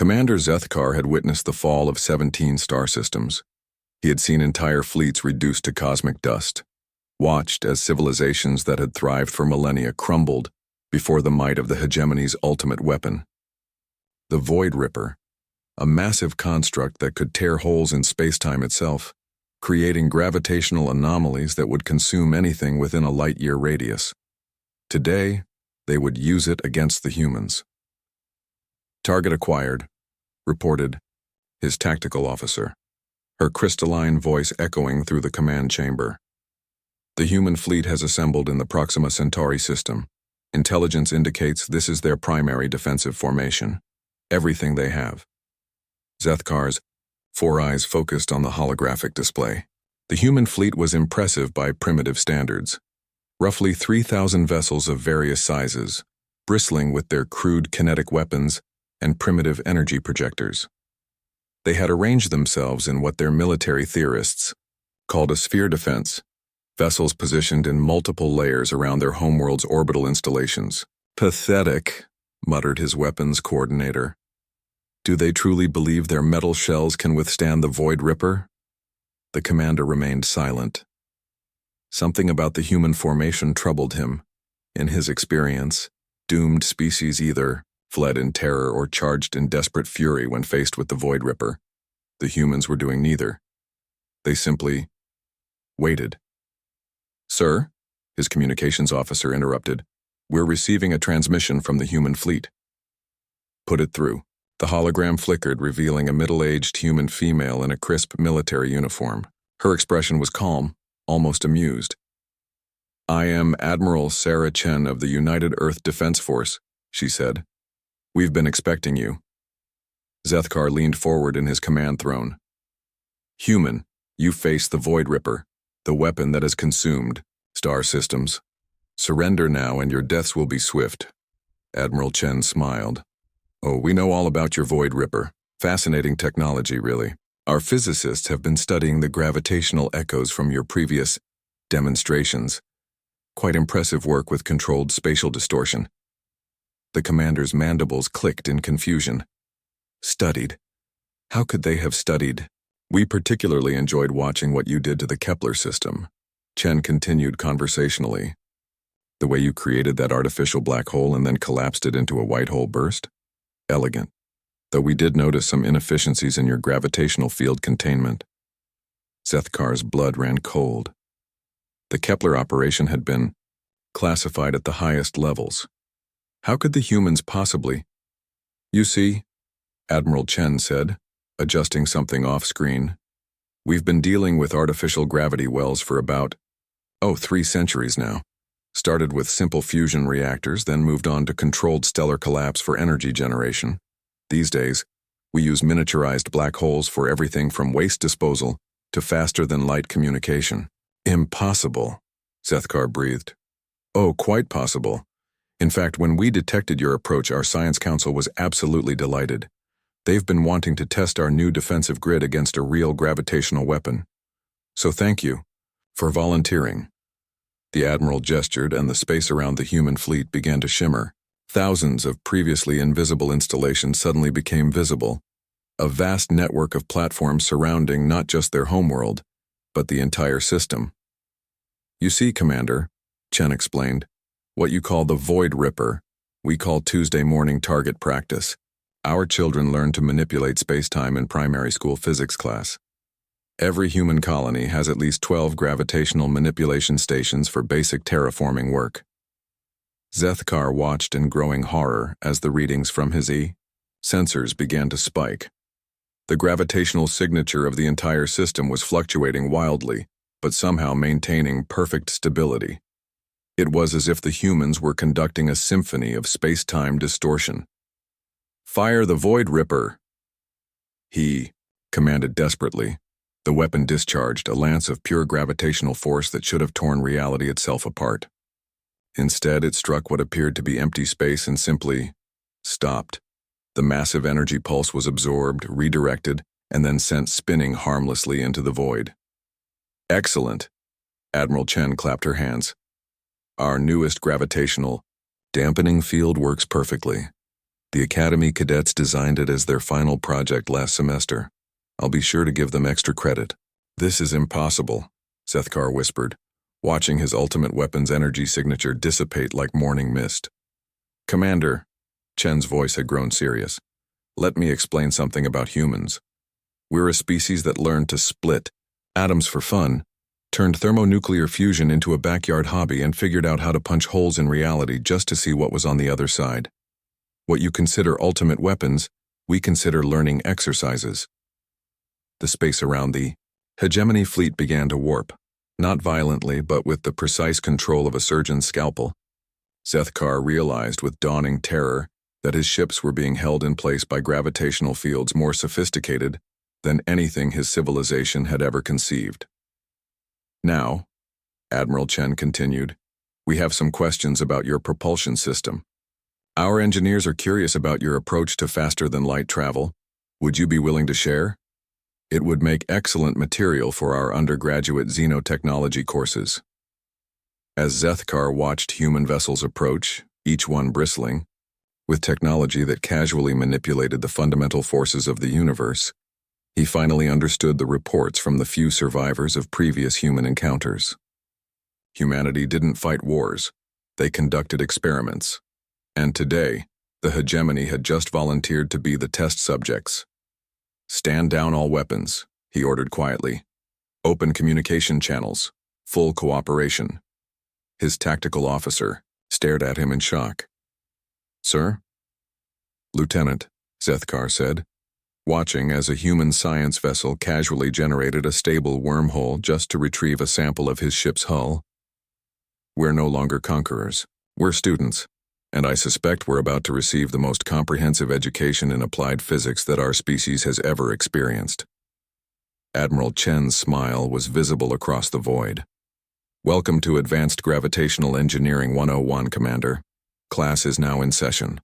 Commander Zethkar had witnessed the fall of 17 star systems. He had seen entire fleets reduced to cosmic dust, watched as civilizations that had thrived for millennia crumbled before the might of the hegemony's ultimate weapon. The Void Ripper, a massive construct that could tear holes in space-time itself, creating gravitational anomalies that would consume anything within a light-year radius. Today, they would use it against the humans. Target acquired, reported his tactical officer, her crystalline voice echoing through the command chamber. The human fleet has assembled in the Proxima Centauri system. Intelligence indicates this is their primary defensive formation. Everything they have. Zethkar's 4 eyes focused on the holographic display. The human fleet was impressive by primitive standards. Roughly 3,000 vessels of various sizes, bristling with their crude kinetic weapons and primitive energy projectors. They had arranged themselves in what their military theorists called a sphere defense, vessels positioned in multiple layers around their homeworld's orbital installations. Pathetic, muttered his weapons coordinator. Do they truly believe their metal shells can withstand the Void Ripper? The commander remained silent. Something about the human formation troubled him. In his experience, doomed species either fled in terror or charged in desperate fury when faced with the Void Ripper. The humans were doing neither. They simply waited. Sir, his communications officer interrupted, we're receiving a transmission from the human fleet. Put it through. The hologram flickered, revealing a middle-aged human female in a crisp military uniform. Her expression was calm, almost amused. I am Admiral Sarah Chen of the United Earth Defense Force, she said. We've been expecting you. Zethkar leaned forward in his command throne. Human, you face the Void Ripper, the weapon that has consumed star systems. Surrender now and your deaths will be swift. Admiral Chen smiled. Oh, we know all about your Void Ripper. Fascinating technology, really. Our physicists have been studying the gravitational echoes from your previous demonstrations. Quite impressive work with controlled spatial distortion. The commander's mandibles clicked in confusion. Studied? How could they have studied? We particularly enjoyed watching what you did to the Kepler system. Chen continued conversationally. The way you created that artificial black hole and then collapsed it into a white hole burst? Elegant, though we did notice some inefficiencies in your gravitational field containment. Zethkar's blood ran cold. The Kepler operation had been classified at the highest levels. How could the humans possibly? You see, Admiral Chen said, adjusting something off-screen. We've been dealing with artificial gravity wells for about, 3 centuries now. Started with simple fusion reactors, then moved on to controlled stellar collapse for energy generation. These days, we use miniaturized black holes for everything from waste disposal to faster-than-light communication. Impossible, Zethkar breathed. Oh, quite possible. In fact, when we detected your approach, our Science Council was absolutely delighted. They've been wanting to test our new defensive grid against a real gravitational weapon. So thank you for volunteering. The Admiral gestured, and the space around the human fleet began to shimmer. Thousands of previously invisible installations suddenly became visible, a vast network of platforms surrounding not just their homeworld, but the entire system. You see, Commander, Chen explained, what you call the Void Ripper, we call Tuesday morning target practice. Our children learn to manipulate space-time in primary school physics class. Every human colony has at least 12 gravitational manipulation stations for basic terraforming work. Zethkar watched in growing horror as the readings from his sensors began to spike. The gravitational signature of the entire system was fluctuating wildly, but somehow maintaining perfect stability. It was as if the humans were conducting a symphony of space-time distortion. Fire the Void Ripper! He commanded desperately. The weapon discharged, a lance of pure gravitational force that should have torn reality itself apart. Instead, it struck what appeared to be empty space and simply stopped. The massive energy pulse was absorbed, redirected, and then sent spinning harmlessly into the void. Excellent! Admiral Chen clapped her hands. Our newest gravitational dampening field works perfectly. The Academy cadets designed it as their final project last semester. I'll be sure to give them extra credit. This is impossible, Sethkar whispered, watching his ultimate weapon's energy signature dissipate like morning mist. Commander, Chen's voice had grown serious. Let me explain something about humans. We're a species that learned to split atoms for fun, turned thermonuclear fusion into a backyard hobby, and figured out how to punch holes in reality just to see what was on the other side. What you consider ultimate weapons, we consider learning exercises. The space around the hegemony fleet began to warp, not violently but with the precise control of a surgeon's scalpel. Sethkar realized with dawning terror that his ships were being held in place by gravitational fields more sophisticated than anything his civilization had ever conceived. Now, Admiral Chen continued, we have some questions about your propulsion system. Our engineers are curious about your approach to faster-than-light travel. Would you be willing to share? It would make excellent material for our undergraduate xenotechnology courses. As Sethkar watched human vessels approach, each one bristling, with technology that casually manipulated the fundamental forces of the universe, he finally understood the reports from the few survivors of previous human encounters. Humanity didn't fight wars, they conducted experiments. And today, the hegemony had just volunteered to be the test subjects. Stand down all weapons, he ordered quietly. Open communication channels, full cooperation. His tactical officer stared at him in shock. Sir? Lieutenant, Sethkar said, watching as a human science vessel casually generated a stable wormhole just to retrieve a sample of his ship's hull. We're no longer conquerors, we're students, and I suspect we're about to receive the most comprehensive education in applied physics that our species has ever experienced. Admiral Chen's smile was visible across the void. Welcome to Advanced Gravitational Engineering 101, Commander. Class is now in session.